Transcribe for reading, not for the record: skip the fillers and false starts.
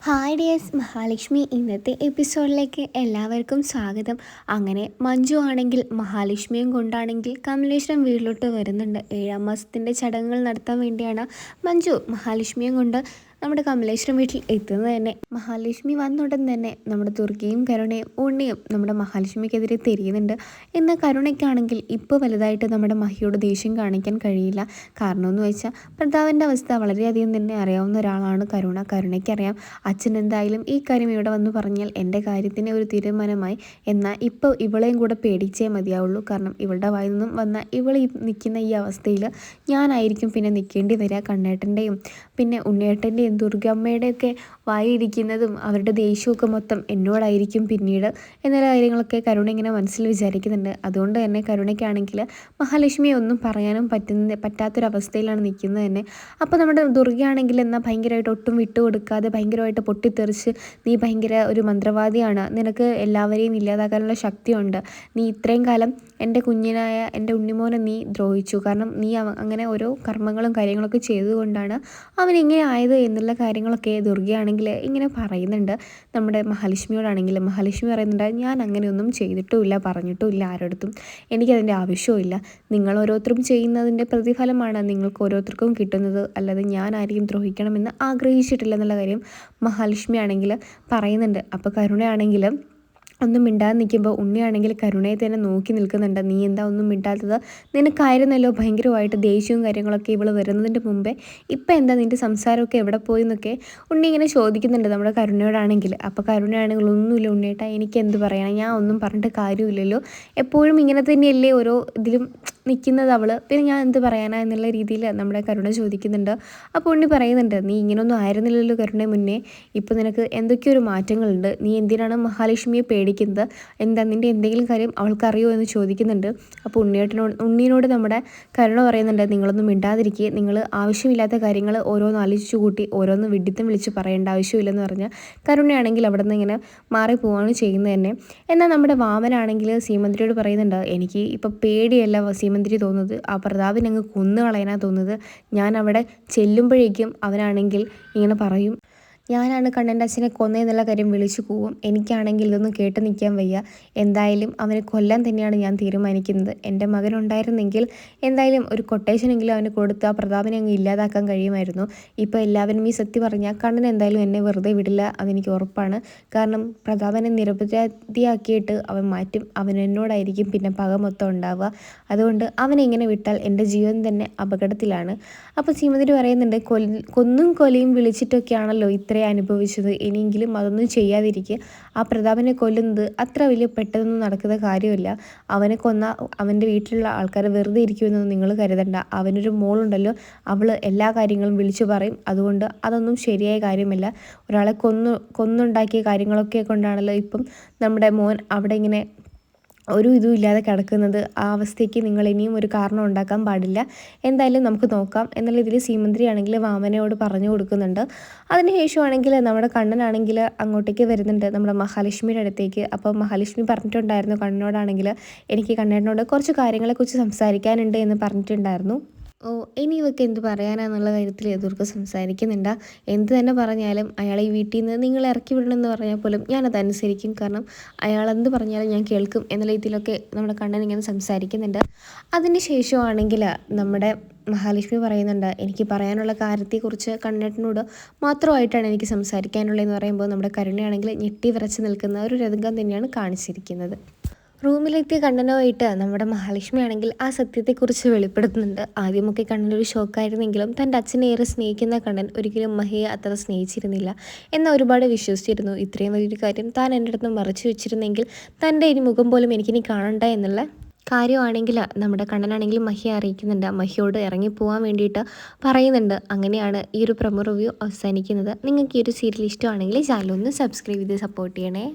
Hi dears, Mahalakshmi ഇന്നത്തെ എപ്പിസോഡിലേക്ക് എല്ലാവർക്കും സ്വാഗതം. അങ്ങനെ മഞ്ജു ആണെങ്കിൽ മഹാലക്ഷ്മിയും കൊണ്ടാണെങ്കിൽ കമലേശ്വരം വീട്ടിലോട്ട് വരുന്നുണ്ട്. 7ാം മാസത്തിൻ്റെ ചടങ്ങുകൾ നടത്താൻ വേണ്ടിയാണ് മഞ്ജു മഹാലക്ഷ്മിയും കൊണ്ട് നമ്മുടെ കമലേശ്വരം വീട്ടിൽ എത്തുന്നത് തന്നെ. മഹാലക്ഷ്മി വന്നുടൻ തന്നെ നമ്മുടെ ദുർഗയും കരുണയും ഉണ്ണിയും നമ്മുടെ മഹാലക്ഷ്മിക്കെതിരെ തിരിയുന്നുണ്ട്. എന്നാൽ കരുണയ്ക്കാണെങ്കിൽ ഇപ്പോൾ വലുതായിട്ട് നമ്മുടെ മഹിയോട് ദേഷ്യം കാണിക്കാൻ കഴിയില്ല. കാരണമെന്ന് വെച്ചാൽ പ്രതാപൻ്റെ അവസ്ഥ വളരെയധികം തന്നെ അറിയാവുന്ന ഒരാളാണ് കരുണ. കരുണയ്ക്കറിയാം അച്ഛൻ എന്തായാലും ഈ കാര്യം ഇവിടെ വന്ന് പറഞ്ഞാൽ എൻ്റെ കാര്യത്തിന് ഒരു തീരുമാനമായി. എന്നാൽ ഇപ്പോൾ ഇവളെയും കൂടെ പേടിച്ചേ മതിയാവുള്ളൂ. കാരണം ഇവളുടെ വായിൽ നിന്നും വന്ന ഇവൾ നിൽക്കുന്ന ഈ അവസ്ഥയിൽ ഞാനായിരിക്കും പിന്നെ നിൽക്കേണ്ടി വരിക. കണ്ണേട്ടൻ്റെയും പിന്നെ ഉണ്ണിയേട്ടൻ്റെയും ദുർഗമ്മയുടെയൊക്കെ വായിരിക്കുന്നതും അവരുടെ ദേഷ്യമൊക്കെ മൊത്തം എന്നോടായിരിക്കും പിന്നീട് എന്നുള്ള കാര്യങ്ങളൊക്കെ കരുണ ഇങ്ങനെ മനസ്സിൽ വിചാരിക്കുന്നുണ്ട്. അതുകൊണ്ട് തന്നെ കരുണയ്ക്കാണെങ്കിൽ മഹാലക്ഷ്മിയെ ഒന്നും പറയാനും പറ്റാത്തൊരവസ്ഥയിലാണ് നിൽക്കുന്നത് തന്നെ. അപ്പോൾ നമ്മുടെ ദുർഗയാണെങ്കിൽ എന്നാൽ ഭയങ്കരമായിട്ട് ഒട്ടും വിട്ടുകൊടുക്കാതെ ഭയങ്കരമായിട്ട് പൊട്ടിത്തെറിച്ച് നീ ഭയങ്കര ഒരു മന്ത്രവാദിയാണ്, നിനക്ക് എല്ലാവരെയും ഇല്ലാതാക്കാനുള്ള ശക്തിയുണ്ട്, നീ ഇത്രയും കാലം എൻ്റെ കുഞ്ഞിനായ എൻ്റെ ഉണ്ണിമോനെ നീ ദ്രോഹിച്ചു, കാരണം നീ അങ്ങനെ ഓരോ കർമ്മങ്ങളും കാര്യങ്ങളൊക്കെ ചെയ്തുകൊണ്ടാണ് അവനിങ്ങനെ ആയത് എന്നുള്ള കാര്യങ്ങളൊക്കെ ദുർഗയാണെങ്കിൽ ഇങ്ങനെ പറയുന്നുണ്ട് നമ്മുടെ മഹാലക്ഷ്മിയോടാണെങ്കിൽ. മഹാലക്ഷ്മി പറയുന്നുണ്ട്, ഞാൻ അങ്ങനെയൊന്നും ചെയ്തിട്ടുമില്ല, പറഞ്ഞിട്ടുമില്ല ആരോടത്തും, എനിക്കതിൻ്റെ ആവശ്യവുമില്ല. നിങ്ങൾ ഓരോരുത്തരും ചെയ്യുന്നതിൻ്റെ പ്രതിഫലമാണ് നിങ്ങൾക്ക് ഓരോരുത്തർക്കും കിട്ടുന്നത്, അല്ലാതെ ഞാൻ ആരെയും ദ്രോഹിക്കണമെന്ന് ആഗ്രഹിച്ചിട്ടില്ല എന്നുള്ള കാര്യം മഹാലക്ഷ്മി ആണെങ്കിൽ പറയുന്നുണ്ട്. അപ്പോൾ കരുണയാണെങ്കിൽ ഒന്നും മിണ്ടാതെ നിൽക്കുമ്പോൾ ഉണ്ണിയാണെങ്കിൽ കരുണയെ തന്നെ നോക്കി നിൽക്കുന്നുണ്ട്. നീ എന്താ ഒന്നും മിണ്ടാത്തത്, നിനക്കായിരുന്നല്ലോ ഭയങ്കരമായിട്ട് ദേഷ്യവും കാര്യങ്ങളൊക്കെ ഇവൾ വരുന്നതിൻ്റെ മുമ്പേ, ഇപ്പം എന്താ നിൻ്റെ സംസാരമൊക്കെ എവിടെ പോയി എന്നൊക്കെ ഉണ്ണി ഇങ്ങനെ ചോദിക്കുന്നുണ്ട് നമ്മുടെ കരുണയോടാണെങ്കിൽ. അപ്പോൾ കരുണയാണെങ്കിൽ ഒന്നുമില്ല ഉണ്ണിയേട്ടാ, എനിക്ക് എന്ത് പറയണം, ഞാൻ ഒന്നും പറഞ്ഞിട്ട് കാര്യമില്ലല്ലോ, എപ്പോഴും ഇങ്ങനെ തന്നെയല്ലേ ഓരോ ഇതിലും നിൽക്കുന്നത് അവൾ, പിന്നെ ഞാൻ എന്ത് പറയാനാ എന്നുള്ള രീതിയിൽ നമ്മുടെ കരുണ ചോദിക്കുന്നുണ്ട്. അപ്പോൾ ഉണ്ണി പറയുന്നുണ്ട്, നീ ഇങ്ങനെയൊന്നും ആയിരുന്നില്ലല്ലോ കരുണ മുന്നേ, ഇപ്പോൾ നിനക്ക് എന്തൊക്കെയോ ഒരു മാറ്റങ്ങളുണ്ട്, നീ എന്തിനാണ് മഹാലക്ഷ്മിയെ പേടിക്കുന്നത്, എന്താ നിൻ്റെ എന്തെങ്കിലും കാര്യം അവൾക്കറിയോ എന്ന് ചോദിക്കുന്നുണ്ട്. അപ്പോൾ ഉണ്ണിയോട് നമ്മുടെ കരുണ പറയുന്നുണ്ട്, നിങ്ങളൊന്നും മിണ്ടാതിരിക്കുക, നിങ്ങൾ ആവശ്യമില്ലാത്ത കാര്യങ്ങൾ ഓരോന്ന് ആലോചിച്ച് കൂട്ടി ഓരോന്ന് വിഡിത്തം വിളിച്ച് പറയേണ്ട ആവശ്യമില്ലെന്ന് പറഞ്ഞാൽ കരുണയാണെങ്കിൽ അവിടെ നിന്ന് ഇങ്ങനെ മാറിപ്പോവാണ് ചെയ്യുന്നത് തന്നെ. എന്നാൽ നമ്മുടെ വാമനാണെങ്കിൽ സീമന്തിരിയോട് പറയുന്നുണ്ട്, എനിക്ക് ഇപ്പോൾ പേടിയല്ല സീമന്തിരി തോന്നുന്നത്, ആ പ്രതാപിനങ്ങ് കൊന്നു കളയാനാണ് തോന്നുന്നത്. ഞാൻ അവിടെ ചെല്ലുമ്പോഴേക്കും അവനാണെങ്കിൽ ഇങ്ങനെ പറയും, ഞാനാണ് കണ്ണൻ്റെ അച്ഛനെ കൊന്നതെന്നുള്ള കാര്യം വിളിച്ചു പോവും. എനിക്കാണെങ്കിൽ ഇതൊന്നും കേട്ട് നിൽക്കാൻ വയ്യ, എന്തായാലും അവനെ കൊല്ലാൻ തന്നെയാണ് ഞാൻ തീരുമാനിക്കുന്നത്. എൻ്റെ മകനുണ്ടായിരുന്നെങ്കിൽ എന്തായാലും ഒരു കൊട്ടേഷനെങ്കിലും അവന് കൊടുത്ത് ആ പ്രതാപനെ അങ്ങ് ഇല്ലാതാക്കാൻ കഴിയുമായിരുന്നു. ഇപ്പോൾ എല്ലാവരും ഈ സത്യം പറഞ്ഞാൽ കണ്ണൻ എന്തായാലും എന്നെ വെറുതെ വിടില്ല, അതെനിക്ക് ഉറപ്പാണ്. കാരണം പ്രതാപനെ നിരപരാധിയാക്കിയിട്ട് അവൻ മാറ്റും, അവൻ എന്നോടായിരിക്കും പിന്നെ പക മൊത്തം ഉണ്ടാവുക. അതുകൊണ്ട് അവനെ ഇങ്ങനെ വിട്ടാൽ എൻ്റെ ജീവൻ തന്നെ അപകടത്തിലാണ്. അപ്പോൾ ശ്രീമതി പറയുന്നുണ്ട്, കൊന്നും കൊലയും വിളിച്ചിട്ടൊക്കെയാണല്ലോ ഇത്ര അനുഭവിച്ചത്, ഇനിയെങ്കിലും അതൊന്നും ചെയ്യാതിരിക്കുക. ആ പ്രതാപനെ കൊല്ലുന്നത് അത്ര വലിയ പെട്ടെന്നൊന്നും നടക്കുന്ന കാര്യമില്ല. അവനെ കൊന്ന അവൻ്റെ വീട്ടിലുള്ള ആൾക്കാർ വെറുതെ ഇരിക്കുമെന്നൊന്നും നിങ്ങൾ കരുതണ്ട. അവനൊരു മോളുണ്ടല്ലോ, അവൾ എല്ലാ കാര്യങ്ങളും വിളിച്ചു പറയും. അതുകൊണ്ട് അതൊന്നും ശരിയായ കാര്യമല്ല. ഒരാളെ കൊന്നുണ്ടാക്കിയ കാര്യങ്ങളൊക്കെ കൊണ്ടാണല്ലോ ഇപ്പം നമ്മുടെ മോൻ അവിടെ ഇങ്ങനെ ഒരു ഇതും ഇല്ലാതെ കിടക്കുന്നത്. ആ അവസ്ഥയ്ക്ക് നിങ്ങൾ ഇനിയും ഒരു കാരണം ഉണ്ടാക്കാൻ പാടില്ല, എന്തായാലും നമുക്ക് നോക്കാം എന്നുള്ള ഇതിൽ സീമന്തിരി ആണെങ്കിൽ വാമനയോട് പറഞ്ഞു കൊടുക്കുന്നുണ്ട്. അതിനുശേഷമാണെങ്കിൽ നമ്മുടെ കണ്ണനാണെങ്കിൽ അങ്ങോട്ടേക്ക് വരുന്നുണ്ട് നമ്മുടെ മഹാലക്ഷ്മിയുടെ അടുത്തേക്ക്. അപ്പോൾ മഹാലക്ഷ്മി പറഞ്ഞിട്ടുണ്ടായിരുന്നു കണ്ണനോടാണെങ്കിൽ, എനിക്ക് കണ്ണനോട് കുറച്ച് കാര്യങ്ങളെക്കുറിച്ച് സംസാരിക്കാനുണ്ട് എന്ന് പറഞ്ഞിട്ടുണ്ടായിരുന്നു. ഇനി ഇവർക്ക് എന്ത് പറയാനാന്നുള്ള കാര്യത്തിൽ എതിർത്ത് സംസാരിക്കുന്നുണ്ട്. എന്ത് തന്നെ പറഞ്ഞാലും അയാളെ ഈ വീട്ടിൽ നിന്ന് നിങ്ങൾ ഇറക്കി വിടണമെന്ന് പറഞ്ഞാൽ പോലും ഞാനത് അനുസരിക്കും, കാരണം അയാൾ എന്ത് പറഞ്ഞാലും ഞാൻ കേൾക്കും എന്നുള്ള രീതിയിലൊക്കെ നമ്മുടെ കണ്ണൻ ഇങ്ങനെ സംസാരിക്കുന്നുണ്ട്. അതിന് ശേഷമാണെങ്കിൽ നമ്മുടെ മഹാലക്ഷ്മി പറയുന്നുണ്ട്, എനിക്ക് പറയാനുള്ള കാര്യത്തെക്കുറിച്ച് കണ്ണേട്ടനോട് മാത്രമായിട്ടാണ് എനിക്ക് സംസാരിക്കാനുള്ളതെന്ന് പറയുമ്പോൾ നമ്മുടെ കരുണയാണെങ്കിൽ ഞെട്ടി വിറച്ച് നിൽക്കുന്ന ഒരു രംഗം തന്നെയാണ് കാണിച്ചിരിക്കുന്നത്. റൂമിലെത്തിയ കണ്ണനുമായിട്ട് നമ്മുടെ മഹാലക്ഷ്മി ആണെങ്കിൽ ആ സത്യത്തെക്കുറിച്ച് വെളിപ്പെടുത്തുന്നുണ്ട്. ആദ്യമൊക്കെ കണ്ണനൊരു ഷോക്കായിരുന്നെങ്കിലും തൻ്റെ അച്ഛനെ ഏറെ സ്നേഹിക്കുന്ന കണ്ണൻ ഒരിക്കലും മഹിയെ അത്ര സ്നേഹിച്ചിരുന്നില്ല, എന്നാൽ ഒരുപാട് വിശ്വസിച്ചിരുന്നു. ഇത്രയും വലിയൊരു കാര്യം താൻ എൻ്റെ അടുത്ത് മറച്ചു വെച്ചിരുന്നെങ്കിൽ തൻ്റെ ഇനി മുഖം പോലും എനിക്കിനി കാണണ്ട എന്നുള്ള കാര്യമാണെങ്കിൽ നമ്മുടെ കണ്ണനാണെങ്കിൽ മഹിയെ അറിയിക്കുന്നുണ്ട്. മഹിയോട് ഇറങ്ങിപ്പോവാൻ വേണ്ടിയിട്ട് പറയുന്നുണ്ട്. അങ്ങനെയാണ് ഈ ഒരു പ്രൊമോ റിവ്യൂ അവസാനിക്കുന്നത്. നിങ്ങൾക്ക് ഈ ഒരു സീരിയൽ ഇഷ്ടമാണെങ്കിൽ ചാനൽ ഒന്ന് സബ്സ്ക്രൈബ് ചെയ്ത് സപ്പോർട്ട് ചെയ്യണേ.